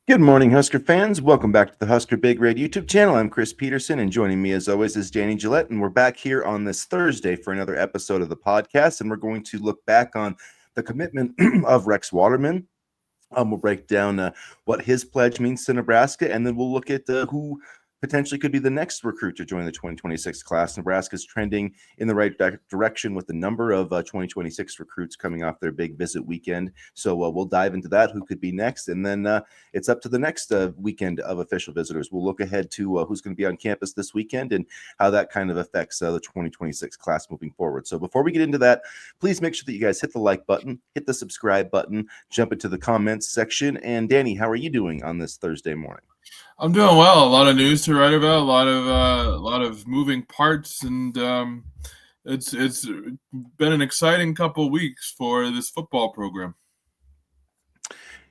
Good morning, Husker fans. Welcome back to the Husker Big Red YouTube channel. I'm Chris Peterson, and joining me as always is Danny Gillette. And we're back here on this Thursday for another episode of the podcast. And we're going to look back on the commitment of Rex Waterman. We'll break down what his pledge means to Nebraska, and then we'll look at who potentially could be the next recruit to join the 2026 class. Nebraska's trending in the right direction with the number of 2026 recruits coming off their big visit weekend. So we'll dive into that, who could be next, and then it's up to the next weekend of official visitors. We'll look ahead to who's going to be on campus this weekend and how that kind of affects the 2026 class moving forward. So before we get into that, please make sure that you guys hit the like button, hit the subscribe button, jump into the comments section. And Danny, how are you doing on this Thursday morning? I'm doing well. A lot of news to write about, a lot of moving parts, and it's been an exciting couple of weeks for this football program.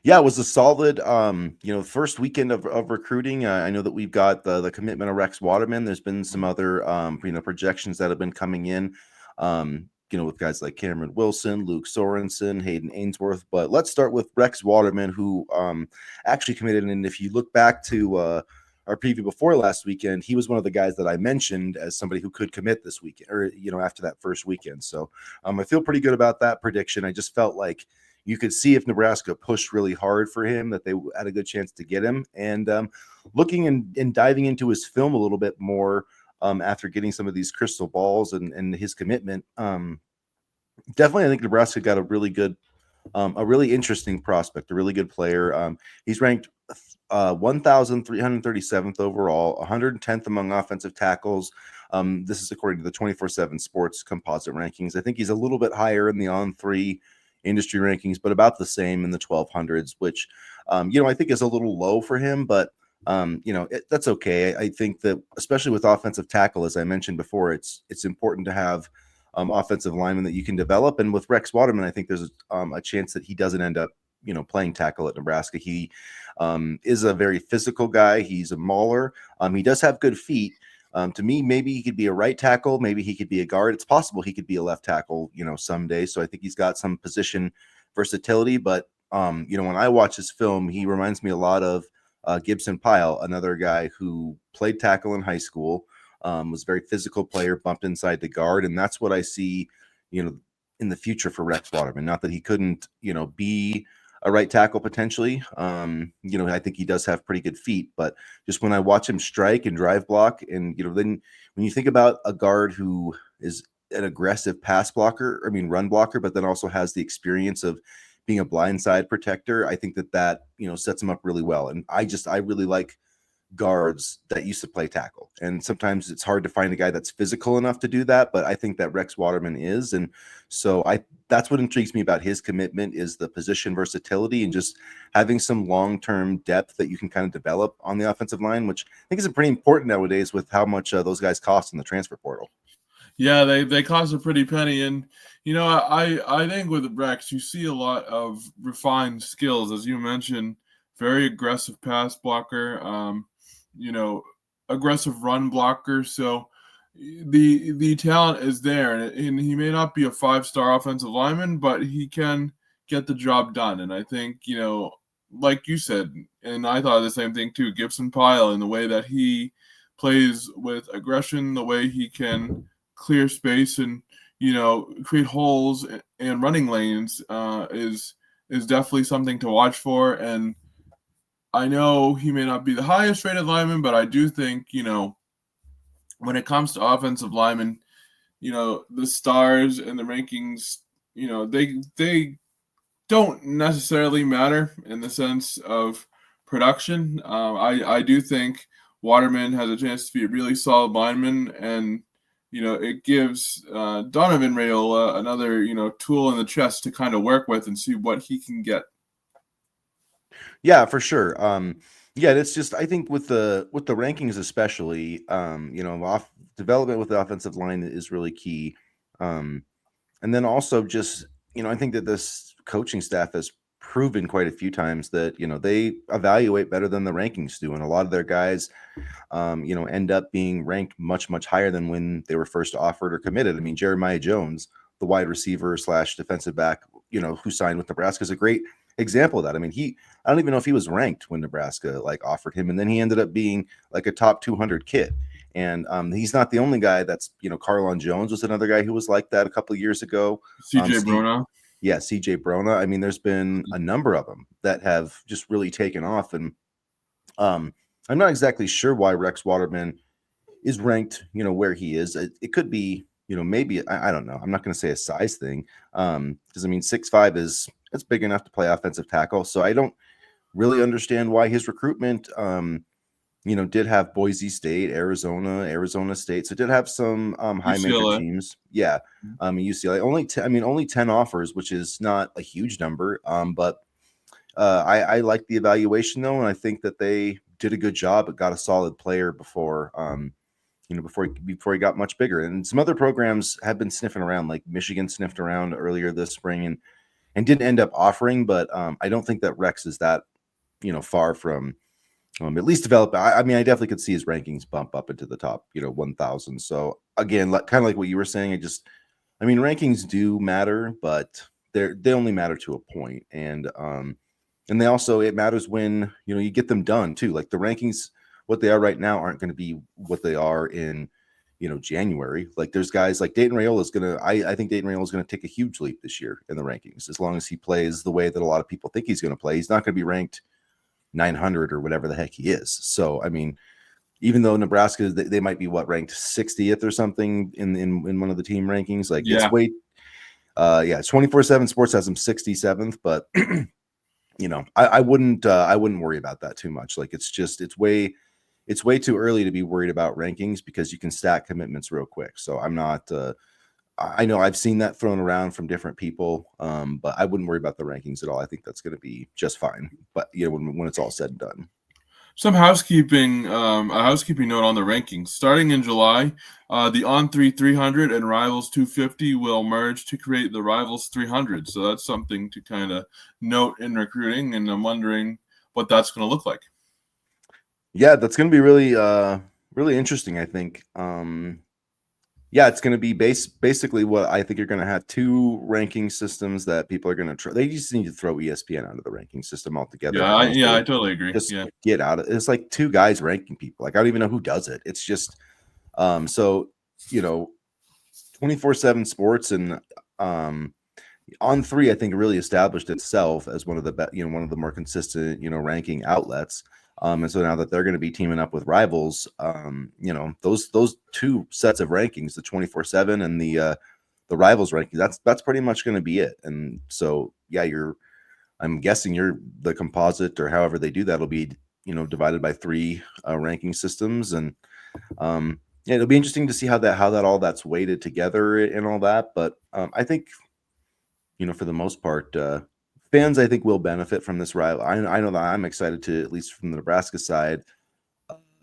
Yeah, it was a solid, first weekend of recruiting. I know that we've got the commitment of Rex Waterman. There's been some other, projections that have been coming in, with guys like Cameron Wilson, Luke Sorensen, Hayden Ainsworth. But let's start with Rex Waterman, who actually committed. And if you look back to our preview before last weekend, he was one of the guys that I mentioned as somebody who could commit this weekend, or after that first weekend. So I feel pretty good about that prediction. I just felt like you could see if Nebraska pushed really hard for him that they had a good chance to get him. And looking and diving into his film a little bit more after getting some of these crystal balls and his commitment, definitely I think Nebraska got a really good, a really interesting prospect, a really good player. He's ranked 1,337th overall, 110th among offensive tackles. This is according to the 24/7 Sports composite rankings. I think he's a little bit higher in the On3 industry rankings, but about the same in the 1200s, which, I think is a little low for him, but that's okay. I think that especially with offensive tackle, as I mentioned before, it's important to have offensive linemen that you can develop. And with Rex Waterman, I think there's a chance that he doesn't end up, playing tackle at Nebraska. He is a very physical guy. He's a mauler. He does have good feet. To me, maybe he could be a right tackle. Maybe he could be a guard. It's possible he could be a left tackle, someday. So I think he's got some position versatility. But, when I watch his film, he reminds me a lot of Gibson Pyle, another guy who played tackle in high school, was a very physical player, bumped inside the guard. And that's what I see, in the future for Rex Waterman. Not that he couldn't, be a right tackle potentially. I think he does have pretty good feet, but just when I watch him strike and drive block, and then when you think about a guard who is an aggressive run blocker, but then also has the experience of being a blindside protector, I think that sets him up really well. And I really like guards that used to play tackle. And sometimes it's hard to find a guy that's physical enough to do that, but I think that Rex Waterman is. And so that's what intrigues me about his commitment is the position versatility and just having some long-term depth that you can kind of develop on the offensive line, which I think is pretty important nowadays with how much those guys cost in the transfer portal. Yeah, they cost a pretty penny, and I think with Rex, you see a lot of refined skills, as you mentioned, very aggressive pass blocker, aggressive run blocker. So the talent is there, and he may not be a 5-star offensive lineman, but he can get the job done. And I think like you said, and I thought the same thing too. Gibson Pyle, in the way that he plays with aggression, the way he can clear space and create holes and running lanes is definitely something to watch for. And I know he may not be the highest rated lineman, but I do think when it comes to offensive linemen, the stars and the rankings, they don't necessarily matter in the sense of production. I do think Waterman has a chance to be a really solid lineman, and it gives Donovan Rayola another tool in the chest to kind of work with and see what he can get. Yeah, for sure. Yeah, it's just I think with the rankings especially, off development with the offensive line is really key. And then also just, I think that this coaching staff has proven quite a few times that, they evaluate better than the rankings do. And a lot of their guys, end up being ranked much, much higher than when they were first offered or committed. I mean, Jeremiah Jones, the wide receiver / defensive back, who signed with Nebraska, is a great example of that. I mean, I don't even know if he was ranked when Nebraska like offered him, and then he ended up being like a top 200 kid. And he's not the only guy. That's Carlon Jones was another guy who was like that a couple of years ago. CJ Steve, Bruna. yeah, CJ Brona. I mean, there's been a number of them that have just really taken off, and um, I'm not exactly sure why Rex Waterman is ranked, where he is. It could be, maybe I don't know. I'm not going to say a size thing, because I mean 6'5" is it's big enough to play offensive tackle. So I don't really understand why his recruitment, did have Boise State, Arizona State. So it did have some high major UCLA. teams. Yeah, UCLA only 10 offers, which is not a huge number. But I like the evaluation though, and I think that they did a good job. It got a solid player before. Before he got much bigger. And some other programs have been sniffing around, like Michigan sniffed around earlier this spring and didn't end up offering. But I don't think that Rex is that far from at least develop. I mean, I definitely could see his rankings bump up into the top 1,000. So again, kind of like what you were saying, I mean, rankings do matter, but they only matter to a point, and they also it matters when you get them done too. Like the rankings, what they are right now, aren't going to be what they are in January. Like there's guys like Dayton Rayola is gonna. I think Dayton Rayola is going to take a huge leap this year in the rankings as long as he plays the way that a lot of people think he's going to play. He's not going to be ranked 900 or whatever the heck he is. So I mean, even though Nebraska they might be ranked 60th or something in one of the team rankings, like Yeah. it's way. Yeah, 24/7 Sports has him 67th, but I wouldn't worry about that too much. Like it's way too early to be worried about rankings because you can stack commitments real quick. So I'm not. I know I've seen that thrown around from different people, but I wouldn't worry about the rankings at all. I think that's going to be just fine. But when it's all said and done. Some housekeeping, a housekeeping note on the rankings. Starting in July, the On3 300 and Rivals 250 will merge to create the Rivals 300. So that's something to kind of note in recruiting, and I'm wondering what that's going to look like. Yeah, that's going to be really interesting, I think. Yeah, it's going to be basically what I think you're going to have two ranking systems that people are going to try. They just need to throw ESPN out of the ranking system altogether. Yeah, And I honestly, totally agree. just Yeah. get out of it. It's like two guys ranking people. Like I don't even know who does it. It's just so 24/7 Sports and On3, I think really established itself as one of the one of the more consistent ranking outlets. And so now that they're going to be teaming up with Rivals, those two sets of rankings, the 24/7 and the Rivals ranking, that's pretty much going to be it. And so yeah, I'm guessing the composite or however they do that will be divided by three ranking systems. And yeah, it'll be interesting to see how that all that's weighted together and all that. But I think for the most part, fans I think will benefit from this rival. I know that I'm excited to, at least from the Nebraska side,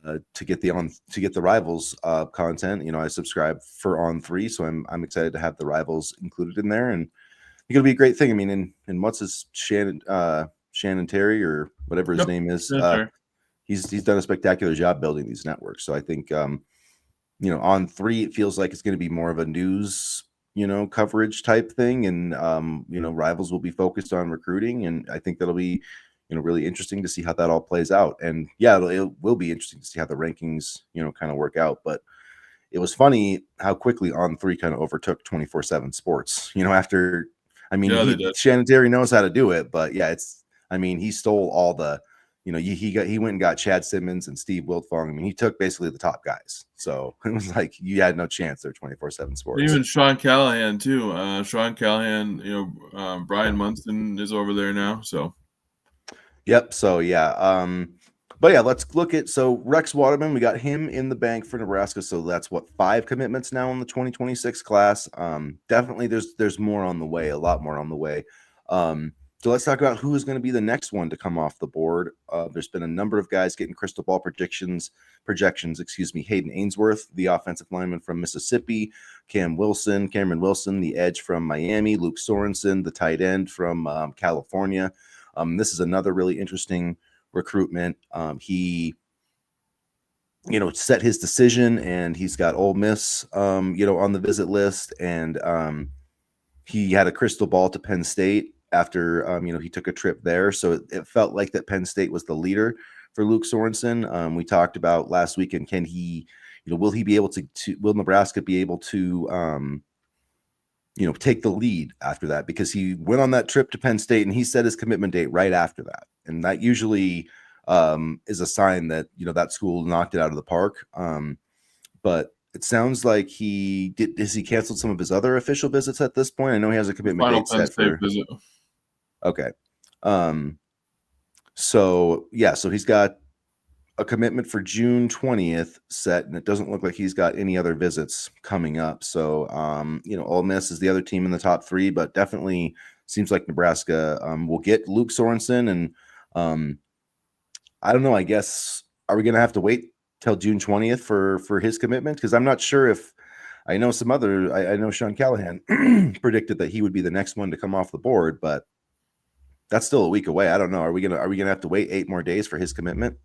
to get the Rivals content. I subscribe for On3, so I'm excited to have the Rivals included in there, and I think it'll be a great thing. I mean, and what's his Shannon Terry or whatever his Yep. name is, Yeah, sure. he's done a spectacular job building these networks. So I think On3 it feels like it's going to be more of a news coverage type thing, and Rivals will be focused on recruiting, and I think that'll be really interesting to see how that all plays out. And yeah, it will be interesting to see how the rankings kind of work out. But it was funny how quickly On3 kind of overtook 24/7 Sports. After, I mean, Yeah, they did. Shannon Terry knows how to do it, but yeah, he stole all the. He went and got Chad Simmons and Steve Wiltfong. I mean, he took basically the top guys. So it was like you had no chance. They're 24/7 Sports. Even Sean Callahan too. Sean Callahan, Brian Munson is over there now. So Yep. So yeah. But yeah, let's look at Rex Waterman. We got him in the bank for Nebraska. So that's 5 commitments now in the 2026 class. Definitely there's more on the way, a lot more on the way. So let's talk about who is going to be the next one to come off the board. There's been a number of guys getting crystal ball projections. Hayden Ainsworth, the offensive lineman from Mississippi, Cameron Wilson, the edge from Miami, Luke Sorensen, the tight end from California. This is another really interesting recruitment. He set his decision, and he's got Ole Miss on the visit list, and he had a crystal ball to Penn State. after he took a trip there. So it felt like that Penn State was the leader for Luke Sorensen. We talked about last weekend, can he, will he be able to will Nebraska be able to take the lead after that, because he went on that trip to Penn State and he set his commitment date right after that. And that usually is a sign that, that school knocked it out of the park. But it sounds like has he canceled some of his other official visits at this point? I know he has a commitment Final date Penn set State for, visit. okay. So he's got a commitment for June 20th set, and it doesn't look like he's got any other visits coming up. So, Ole Miss is the other team in the top three, but definitely seems like Nebraska will get Luke Sorensen. And I don't know, I guess, are we going to have to wait till June 20th for his commitment? Because I'm not sure if I know I know Sean Callahan predicted that he would be the next one to come off the board, but that's still a week away. I don't know. Are we gonna have to wait 8 more days for his commitment?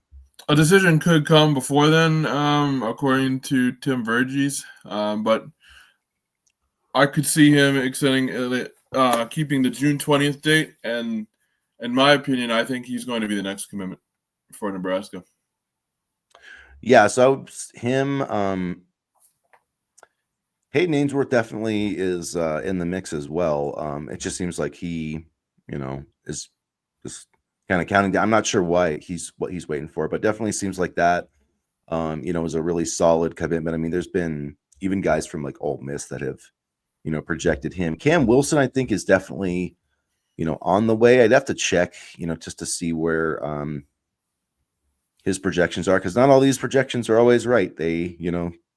A decision could come before then, according to Tim Verges, but I could see him extending, keeping the June 20th date. And in my opinion, I think he's going to be the next commitment for Nebraska. Yeah, so him, Hayden Ainsworth definitely is in the mix as well. It just seems like he, is just kind of counting down. I'm not sure what he's waiting for, but definitely seems like that. Is a really solid commitment. I mean, there's been even guys from like Ole Miss that have, projected him. Cam Wilson, I think, is definitely, on the way. I'd have to check, just to see where his projections are, because not all these projections are always right. They,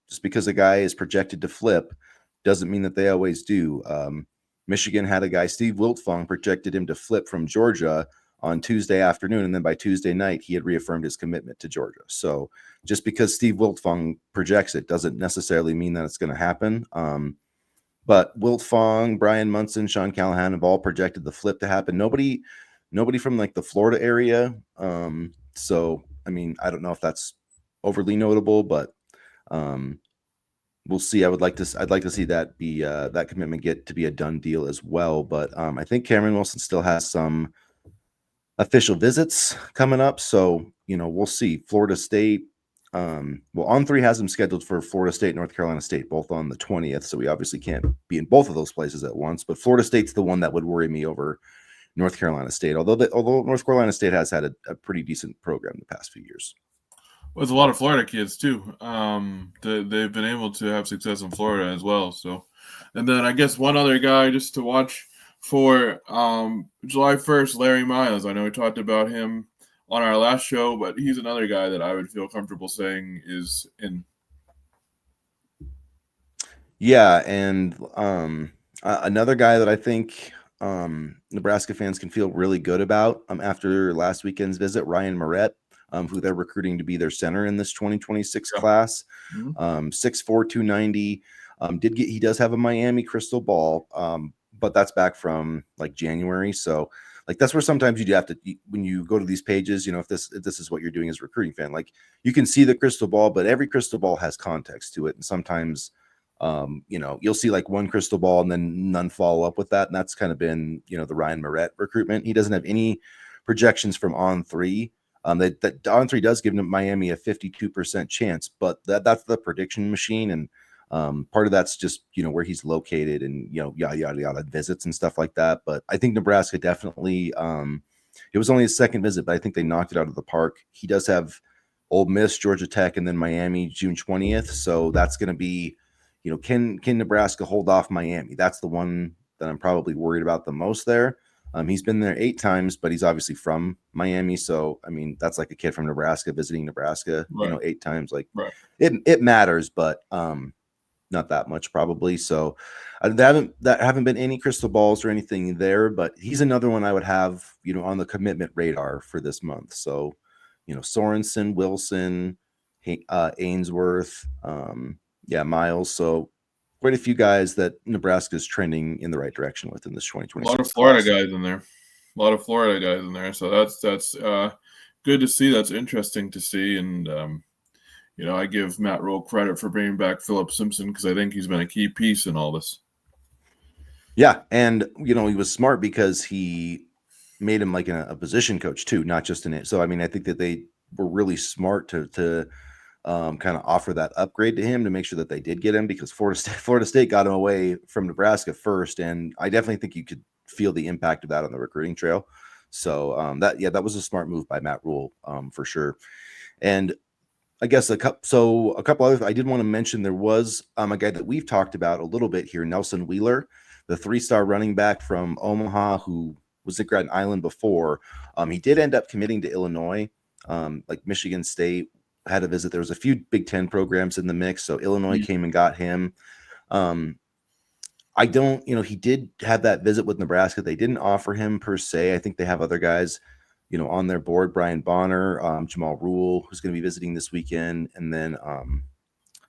just because a guy is projected to flip doesn't mean that they always do. Michigan had a guy, Steve Wiltfong, projected him to flip from Georgia on Tuesday afternoon, and then by Tuesday night, he had reaffirmed his commitment to Georgia. So just because Steve Wiltfong projects it doesn't necessarily mean that it's going to happen. But Wiltfong, Brian Munson, Sean Callahan have all projected the flip to happen. Nobody from like the Florida area. So, I mean, I don't know if that's overly notable, but we'll see. I'd like to see that be that commitment get to be a done deal as well. But I think Cameron Wilson still has some official visits coming up, so we'll see. Florida State, On3 has them scheduled for Florida State, North Carolina State, both on the 20th. So we obviously can't be in both of those places at once. But Florida State's the one that would worry me over North Carolina State, although North Carolina State has had a pretty decent program the past few years. Well, there's a lot of Florida kids too. They've been able to have success in Florida as well. So, and then I guess one other guy just to watch for July 1st, Larry Miles. I know we talked about him on our last show, but he's another guy that I would feel comfortable saying is in. Yeah, and another guy that I think Nebraska fans can feel really good about after last weekend's visit, Ryan Moret, who they're recruiting to be their center in this 2026 class. 6'4", 290. He does have a Miami crystal ball, but that's back from like January. So like that's where sometimes you have to, when you go to these pages, if this is what you're doing as a recruiting fan, like you can see the crystal ball, but every crystal ball has context to it, and sometimes you'll see like one crystal ball and then none follow up with that. And that's kind of been, the Ryan Moret recruitment. He doesn't have any projections from On3. That On3 does give Miami a 52% chance, but that's the prediction machine. And part of that's just, where he's located and, yada, yada, yada, visits and stuff like that. But I think Nebraska definitely, it was only his second visit, but I think they knocked it out of the park. He does have Ole Miss, Georgia Tech, and then Miami June 20th. So that's going to be, can Nebraska hold off Miami? That's the one that I'm probably worried about the most there. He's been there 8 times, but he's obviously from Miami. So, I mean, that's like a kid from Nebraska visiting Nebraska, Right. 8 times. Like Right. it matters, but not that much probably. So there haven't been any crystal balls or anything there, but he's another one I would have, on the commitment radar for this month. So, Sorensen, Wilson, Ainsworth, Miles. So quite a few guys that Nebraska is trending in the right direction with in this 2026 A lot of Florida class. guys in there. A lot of Florida guys in there. So that's good to see. That's interesting to see. And, I give Matt Roll credit for bringing back Philip Simpson because I think he's been a key piece in all this. Yeah, and he was smart because he made him like a position coach too, not just in it. So I mean, I think that they were really smart to kind of offer that upgrade to him to make sure that they did get him, because Florida State got him away from Nebraska first, and I definitely think you could feel the impact of that on the recruiting trail. So that was a smart move by Matt Rule, for sure. And I guess a couple others I did want to mention. There was a guy that we've talked about a little bit here, Nelson Wheeler, the 3-star running back from Omaha, who was at Grand Island before. He did end up committing to Illinois, like Michigan State had a visit. There was a few Big Ten programs in the mix, so Illinois came and got him. Um, I don't, he did have that visit with Nebraska. They didn't offer him per se. I think they have other guys, on their board. Brian Bonner, Jamal Rule, who's going to be visiting this weekend, and then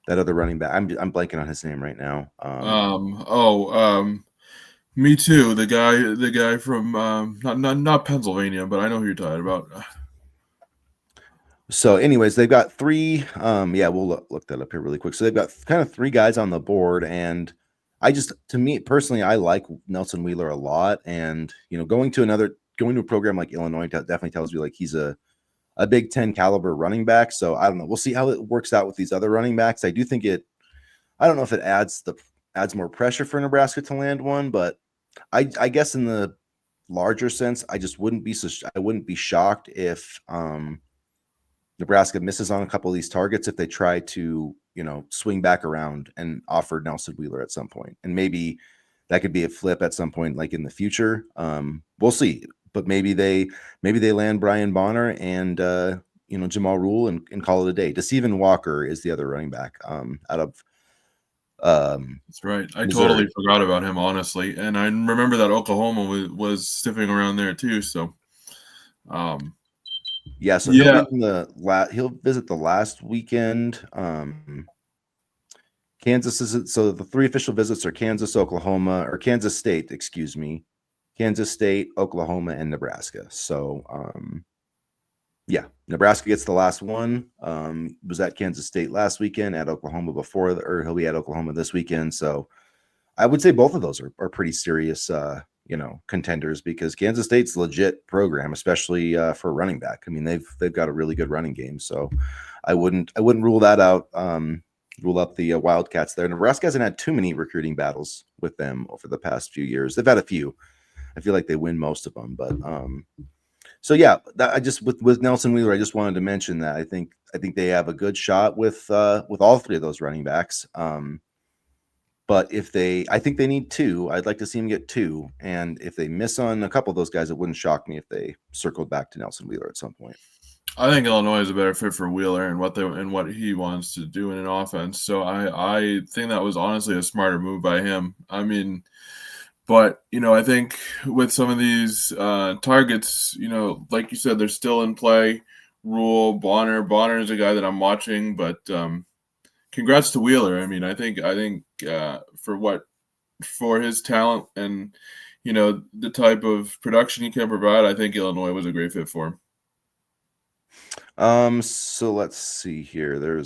that other running back. I'm blanking on his name right now. Me too. The guy from not Pennsylvania, but I know who you're talking about. So, anyways, they've got three. We'll look that up here really quick. So they've got kind of three guys on the board, and to me personally, I like Nelson Wheeler a lot. And going to a program like Illinois definitely tells you like he's a Big Ten caliber running back. So I don't know. We'll see how it works out with these other running backs. I do think I don't know if it adds more pressure for Nebraska to land one, but I guess in the larger sense, I wouldn't be shocked if Nebraska misses on a couple of these targets if they try to, swing back around and offer Nelson Wheeler at some point. And maybe that could be a flip at some point, like in the future. We'll see. But maybe they land Brian Bonner and Jamal Rule and call it a day. DeSeven Walker is the other running back out of That's right. I Missouri. Totally forgot about him, honestly, and I remember that Oklahoma was sniffing around there too. So, he'll visit the last weekend. Kansas is so the three official visits are Kansas State, excuse me, Kansas State, Oklahoma, and Nebraska. So Nebraska gets the last one. Was at Kansas State last weekend, at Oklahoma or he'll be at Oklahoma this weekend. So I would say both of those are pretty serious contenders, because Kansas State's a legit program, especially for running back. I mean, they've got a really good running game, so I wouldn't rule that out. Rule out the Wildcats there. Nebraska hasn't had too many recruiting battles with them over the past few years. They've had a few. I feel like they win most of them, but with Nelson Wheeler, I just wanted to mention that I think they have a good shot with all three of those running backs. But I think they need two. I'd like to see them get two. And if they miss on a couple of those guys, it wouldn't shock me if they circled back to Nelson Wheeler at some point. I think Illinois is a better fit for Wheeler and what he wants to do in an offense. So I think that was honestly a smarter move by him. I mean, but I think with some of these targets, like you said, they're still in play. Rule, Bonner is a guy that I'm watching, but congrats to Wheeler. I mean, I think for his talent and the type of production he can provide, I think Illinois was a great fit for him. So let's see here.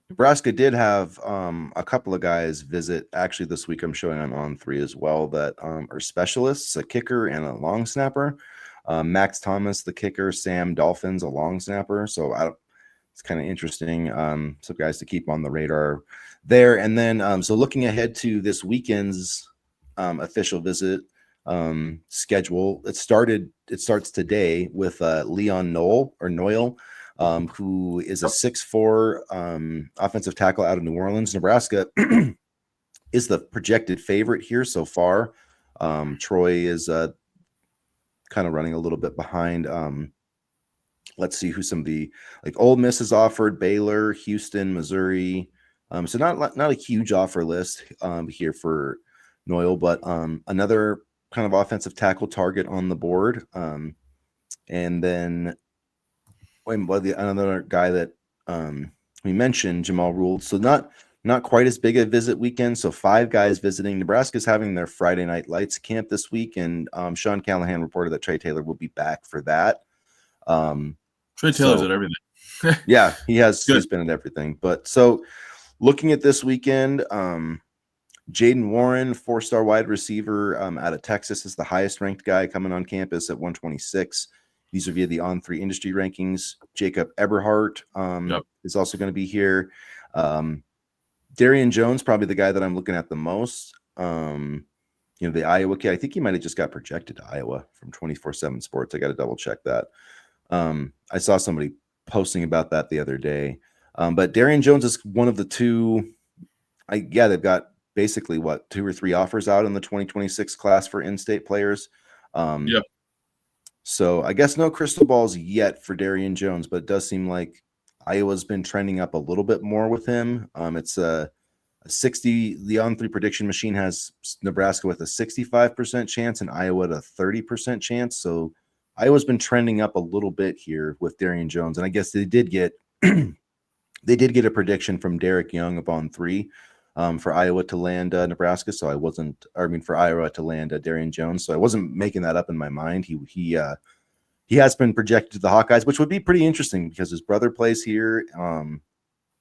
Nebraska did have a couple of guys visit actually this week. I'm showing on 3 as well that are specialists, a kicker and a long snapper. Max Thomas, the kicker, Sam Dolphins, a long snapper. So it's kind of interesting. Some guys to keep on the radar there. And then so looking ahead to this weekend's official visit schedule, it starts today with Leon Noel, who is a 6'4" offensive tackle out of New Orleans. Nebraska is the projected favorite here so far. Troy is kind of running a little bit behind. Let's see who some of the Ole Miss has offered: Baylor, Houston, Missouri. So not a huge offer list here for Noel, but another kind of offensive tackle target on the board. And then another guy that we mentioned, Jamal Rule. So not quite as big a visit weekend. So 5 guys visiting. Nebraska's having their Friday Night Lights camp this week, and Sean Callahan reported that Trey Taylor will be back for that. Trey Taylor's at everything. Yeah, he's been at everything. But so looking at this weekend, Jaden Warren, 4-star wide receiver out of Texas, is the highest ranked guy coming on campus at 126. These are via the On3 industry rankings. Jacob Eberhardt Yep. is also going to be here. Darian Jones, probably the guy that I'm looking at the most. The Iowa kid, I think he might have just got projected to Iowa from 24/7 Sports. I got to double check that. I saw somebody posting about that the other day. But Darian Jones is one of the two. They've got basically 2 or 3 offers out in the 2026 class for in-state players. Yeah. So I guess no crystal balls yet for Darian Jones, but it does seem like Iowa's been trending up a little bit more with him. It's a 60. The On3 prediction machine has Nebraska with a 65% chance and Iowa at a 30% chance. So Iowa's been trending up a little bit here with Darian Jones, and I guess they did get a prediction from Derek Young of On3 for Iowa to land Nebraska. So for Iowa to land Darian Jones. So I wasn't making that up in my mind. He has been projected to the Hawkeyes, which would be pretty interesting because his brother plays here.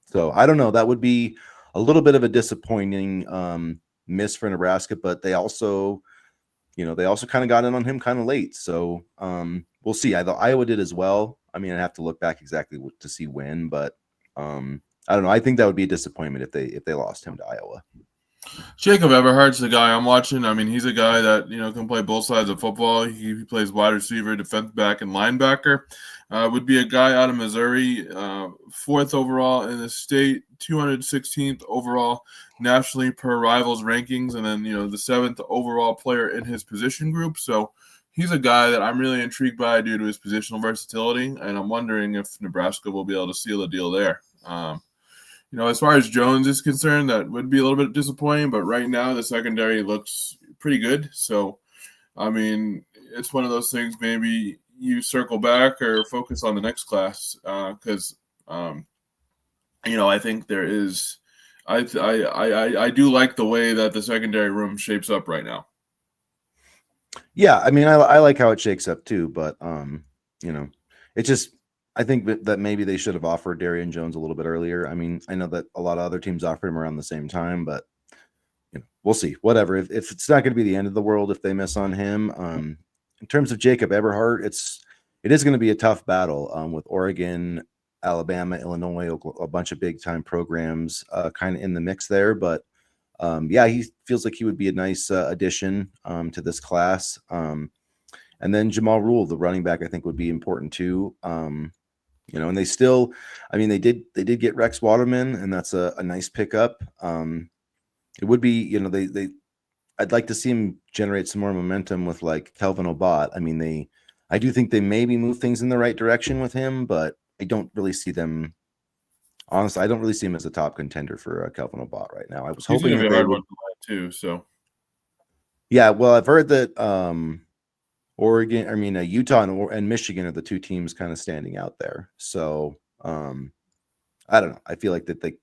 So I don't know. That would be a little bit of a disappointing miss for Nebraska, but they also kind of got in on him kind of late. So we'll see. Iowa did as well. I mean, I have to look back exactly to see when, but I don't know. I think that would be a disappointment if they lost him to Iowa. Jacob Everhart's the guy I'm watching. I mean, he's a guy that can play both sides of football. He plays wide receiver, defensive back, and linebacker. Would be a guy out of Missouri, 4th overall in the state, 216th overall nationally per Rivals rankings, and then the 7th overall player in his position group. So he's a guy that I'm really intrigued by due to his positional versatility, and I'm wondering if Nebraska will be able to seal a deal there. As far as Jones is concerned, that would be a little bit disappointing, but right now the secondary looks pretty good. So, I mean, it's one of those things, maybe you circle back or focus on the next class because, I think there is – I do like the way that the secondary room shapes up right now. Yeah, I mean, I like how it shakes up too, but, it just – I think that maybe they should have offered Darian Jones a little bit earlier. I mean, I know that a lot of other teams offered him around the same time, but we'll see. Whatever. If it's not going to be the end of the world if they miss on him. In terms of Jacob Eberhardt, it is going to be a tough battle with Oregon, Alabama, Illinois, a bunch of big time programs kind of in the mix there. But he feels like he would be a nice addition to this class. And then Jamal Rule, the running back, I think would be important too. And they still, I mean, they did get Rex Waterman, and that's a nice pickup. It would be, I'd like to see him generate some more momentum with like Kelvin Obat. I mean, I do think they maybe move things in the right direction with him, but I don't really see them. Honestly, I don't really see him as a top contender for Kelvin Obat right now. I was hoping He's that going to be a they hard would. one to land too. So, Yeah, well, I've heard that Utah and Michigan are the two teams kind of standing out there. So I don't know. I feel like that they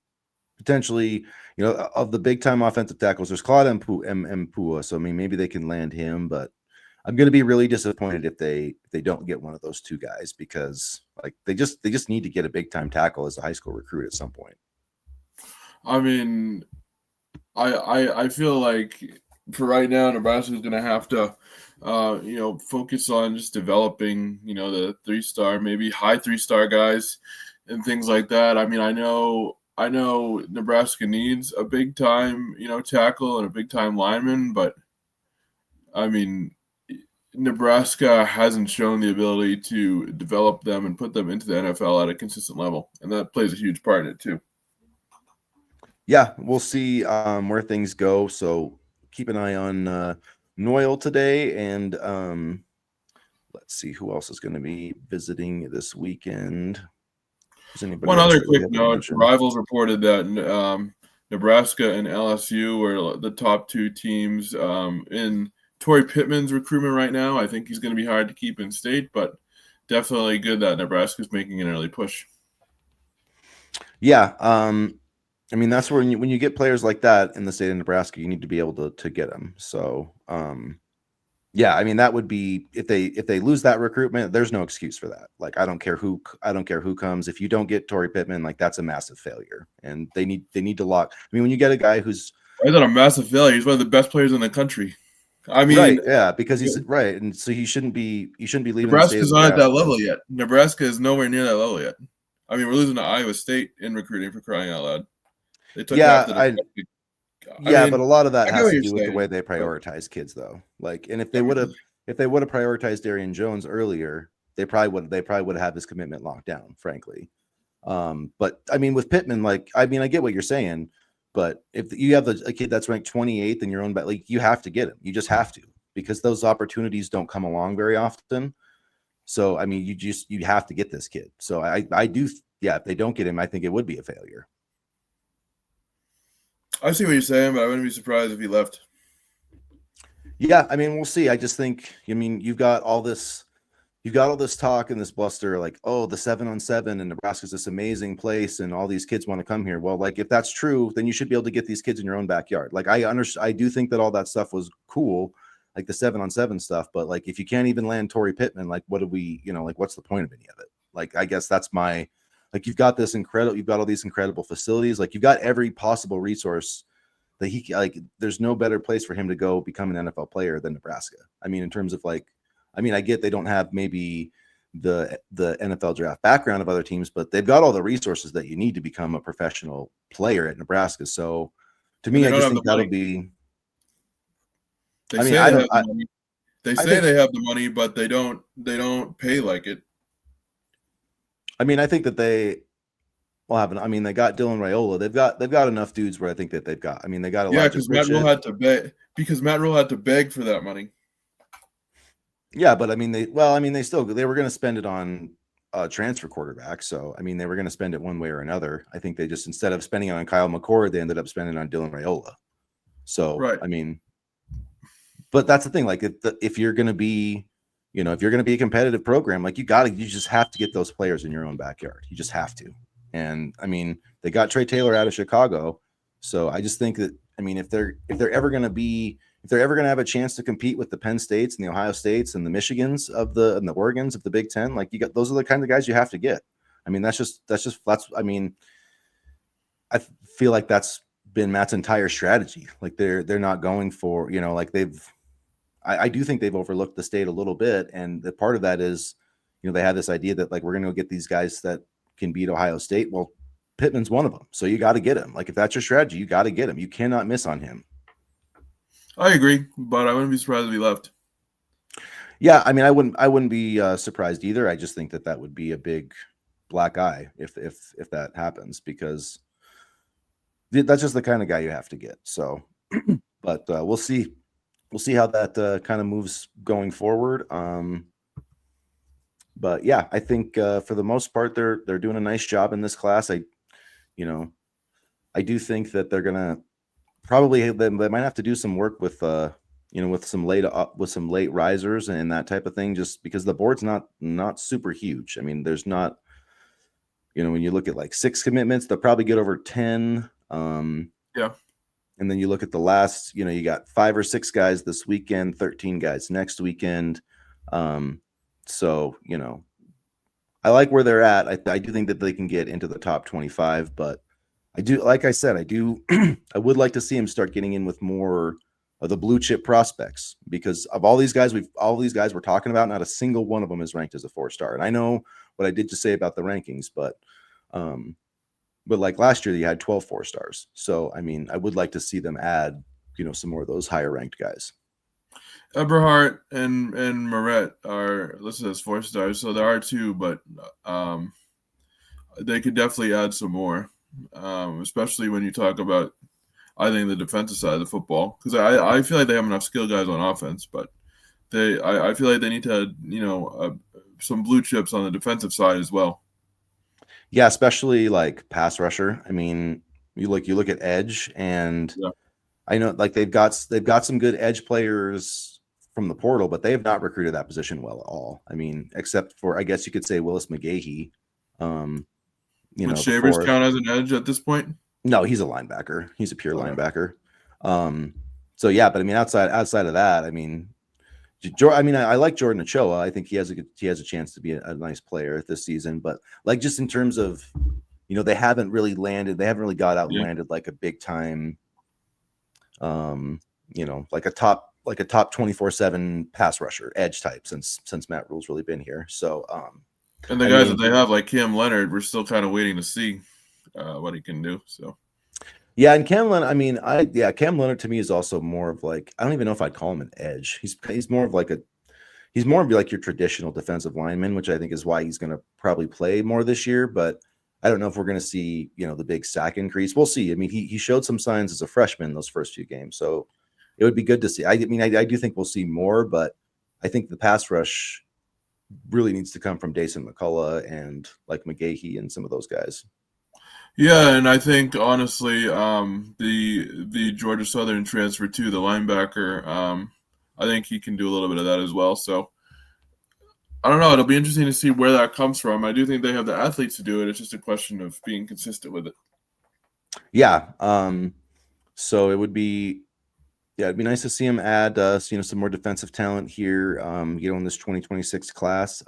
potentially, of the big time offensive tackles, there's Claude Mpua. So I mean, maybe they can land him, but I'm going to be really disappointed if they don't get one of those two guys because like they just need to get a big time tackle as a high school recruit at some point. I mean, I feel like for right now, Nebraska is going to have to, focus on just developing, the 3-star, maybe high 3-star guys and things like that. I mean, I know Nebraska needs a big time, tackle and a big time lineman, but I mean, Nebraska hasn't shown the ability to develop them and put them into the NFL at a consistent level, and that plays a huge part in it too. Yeah, we'll see where things go. So keep an eye on Noyle today, and let's see who else is going to be visiting this weekend. One other quick note: Rivals reported that Nebraska and LSU were the top 2 teams in Torrey Pittman's recruitment right now. I think he's going to be hard to keep in state, but definitely good that Nebraska's making an early push. Yeah, I mean, that's where when you get players like that in the state of Nebraska, you need to be able to get them. So, yeah, I mean, that would be if they lose that recruitment, there's no excuse for that. Like, I don't care who comes. If you don't get Torrey Pittman, like that's a massive failure, and they need to lock. I mean, when you get a guy who's I thought a massive failure. He's one of the best players in the country. I mean, Right, yeah, because he's right, and so he shouldn't be leaving the state of Nebraska's not at that Nebraska. level yet. Nebraska is nowhere near that level yet. I mean, we're losing to Iowa State in recruiting for crying out loud. They took half Yeah, the I Nebraska. I yeah, but mean, a lot of that I get has what to you're do with the saying, way they but prioritize kids, though. Like, and I mean, if they would have prioritized Darian Jones earlier, they probably would have his commitment locked down, frankly. But I mean, with Pittman, like, I mean, I get what you're saying, but if you have a kid that's ranked 28th in your own back, like, you have to get him. You just have to, because those opportunities don't come along very often. So, I mean, you have to get this kid. So I do, yeah, if they don't get him, I think it would be a failure. I see what you're saying, but I wouldn't be surprised if he left. Yeah, I mean, we'll see. I just think, I mean, you've got all this talk and this bluster, like, oh, the 7-on-7 and Nebraska's this amazing place and all these kids want to come here. Well, like, if that's true, then you should be able to get these kids in your own backyard. Like, I do think that all that stuff was cool, like the 7-on-7 stuff, but like, if you can't even land Torrey Pittman, like, what do we, like, what's the point of any of it? Like, I guess that's my, like, you've got all these incredible facilities, like, you've got every possible resource that like, there's no better place for him to go become an NFL player than Nebraska. I mean, in terms of like, I mean, I get they don't have maybe the NFL draft background of other teams, but they've got all the resources that you need to become a professional player at Nebraska. So to And me, they I don't just have the think that'll money. be, They I mean, say I they don't, have the money. They I say think, they have the money, but they don't. They don't pay like it. I mean, I think that they will have I mean, they got Dylan Raiola. They've got enough dudes where I think that I mean, they got Yeah, Elijah because Matt Rule Pritchett. had to beg. Because Matt Rule had to beg for that money. Yeah, but I mean, I mean, they were going to spend it on transfer quarterback. So, I mean, they were going to spend it one way or another. I think they just, instead of spending it on Kyle McCord, they ended up spending it on Dylan Raiola. So, Right. I mean, but that's the thing. Like, if you're going to be, if you're going to be a competitive program, like, you just have to get those players in your own backyard. You just have to. And I mean, they got Trey Taylor out of Chicago. So I just think that, I mean, if they're ever going to be, if they're ever going to have a chance to compete with the Penn States and the Ohio States and the Michigans and the Oregons of the Big Ten, like, those are the kind of guys you have to get. I mean, I mean, I feel like that's been Matt's entire strategy. Like, they're not going for, like, I do think they've overlooked the state a little bit. And the part of that is, they have this idea that, like, we're going to go get these guys that can beat Ohio State. Well, Pittman's one of them. So you got to get him. Like, if that's your strategy, you got to get him. You cannot miss on him. I agree, but I wouldn't be surprised if he left. Yeah, I mean, I wouldn't be surprised either. I just think that would be a big black eye if that happens, because that's just the kind of guy you have to get. So, but we'll see how that kind of moves going forward. But yeah, I think for the most part, they're doing a nice job in this class. I do think that they're gonna probably, they might have to do some work with with some late risers and that type of thing, just because the board's not super huge. I mean, there's not, when you look at like 6 commitments, they'll probably get over 10. Yeah. And then you look at the last, you got 5 or 6 guys this weekend, 13 guys next weekend. So, I like where they're at. I do think that they can get into the top 25, but I do, like I said, I would like to see him start getting in with more of the blue chip prospects, because of all these guys we're talking about, not a single one of them is ranked as a 4-star. And I know what I did just say about the rankings, but like last year, you had 12 4-stars. So, I mean, I would like to see them add, some more of those higher ranked guys. Eberhardt and Moret are listed as 4-stars, so there are 2, but they could definitely add some more, especially when you talk about, I think, the defensive side of the football, because I feel like they have enough skill guys on offense, but I feel like they need to some blue chips on the defensive side as well. Yeah, especially like pass rusher. I mean, you look at edge, and Yeah. I know, like, they've got some good edge players from the portal, but they have not recruited that position well at all. I mean, except for, I guess you could say, Willis McGahee. Would The Shavers fourth. count as an edge at this point? No, he's a linebacker. He's a pure Okay. linebacker. So yeah, but I mean, outside of that, I mean, I like Jordan Ochoa. I think he has a chance to be a nice player this season. But like, just in terms of, they haven't really got out and Yeah. landed like a big time, You know, like a top 24/7 pass rusher, edge type since Matt Rule's really been here. So And the I guys that mean, they have, like Cam Leonard, we're still kind of waiting to see what he can do. So yeah, and Cam Leonard, I mean, Cam Leonard to me is also more of like, I don't even know if I'd call him an edge. He's more of like he's more of like your traditional defensive lineman, which I think is why he's going to probably play more this year. But I don't know if we're going to see, you know, the big sack increase. We'll see. I mean, he showed some signs as a freshman those first few games, so it would be good to see. I mean, I do think we'll see more, but I think the pass rush really needs to come from Dason McCullough and like McGahee and some of those guys. yeah, and I think honestly, the Georgia Southern transfer to the linebacker, I think he can do a little bit of that as well. So I don't know. It'll be interesting to see where that comes from. I do think they have the athletes to do it. It's just a question of being consistent with it. Yeah. So it would be, yeah, it'd be nice to see him add, you know, some more defensive talent here, you know, in this 2026 class.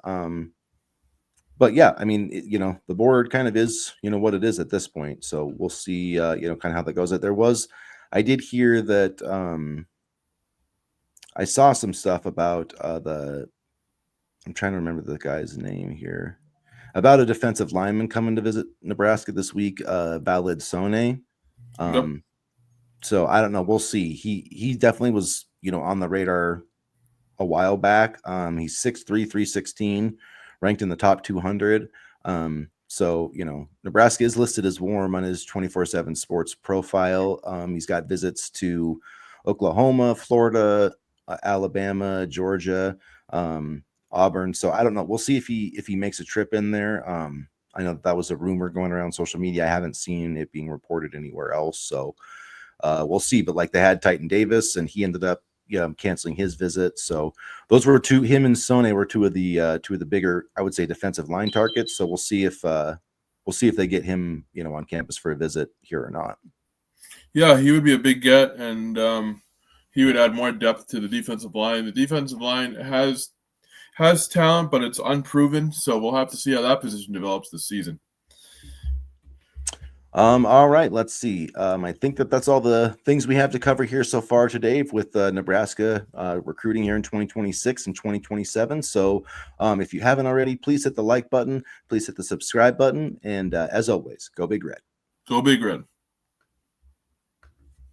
But yeah, I mean, you know, the board kind of is, you know, what it is at this point. So we'll see, you know, kind of how that goes. I did hear that I saw some stuff about I'm trying to remember the guy's name here, about a defensive lineman coming to visit Nebraska this week, Valid Sone. Yep. Um, so I don't know. We'll see. He definitely was, you know, on the radar a while back. He's 6'3", 316, ranked in the top 200. So, you know, Nebraska is listed as warm on his 24/7 sports profile. He's got visits to Oklahoma, Florida, Alabama, Georgia, Auburn. So I don't know. We'll see if he makes a trip in there. I know that was a rumor going around social media. I haven't seen it being reported anywhere else. So we'll see. But like they had Titan Davis, and he ended up canceling his visit. So those were two. Him and Sone were two of the bigger, I would say, defensive line targets. So we'll see if they get him, you know, on campus for a visit here or not. Yeah, he would be a big get, and he would add more depth to the defensive line. The defensive line has talent, but it's unproven. So we'll have to see how that position develops this season. All right, let's see. I think that's all the things we have to cover here so far today with Nebraska recruiting here in 2026 and 2027. So if you haven't already, please hit the like button, please hit the subscribe button, and as always, go Big Red. Go Big Red.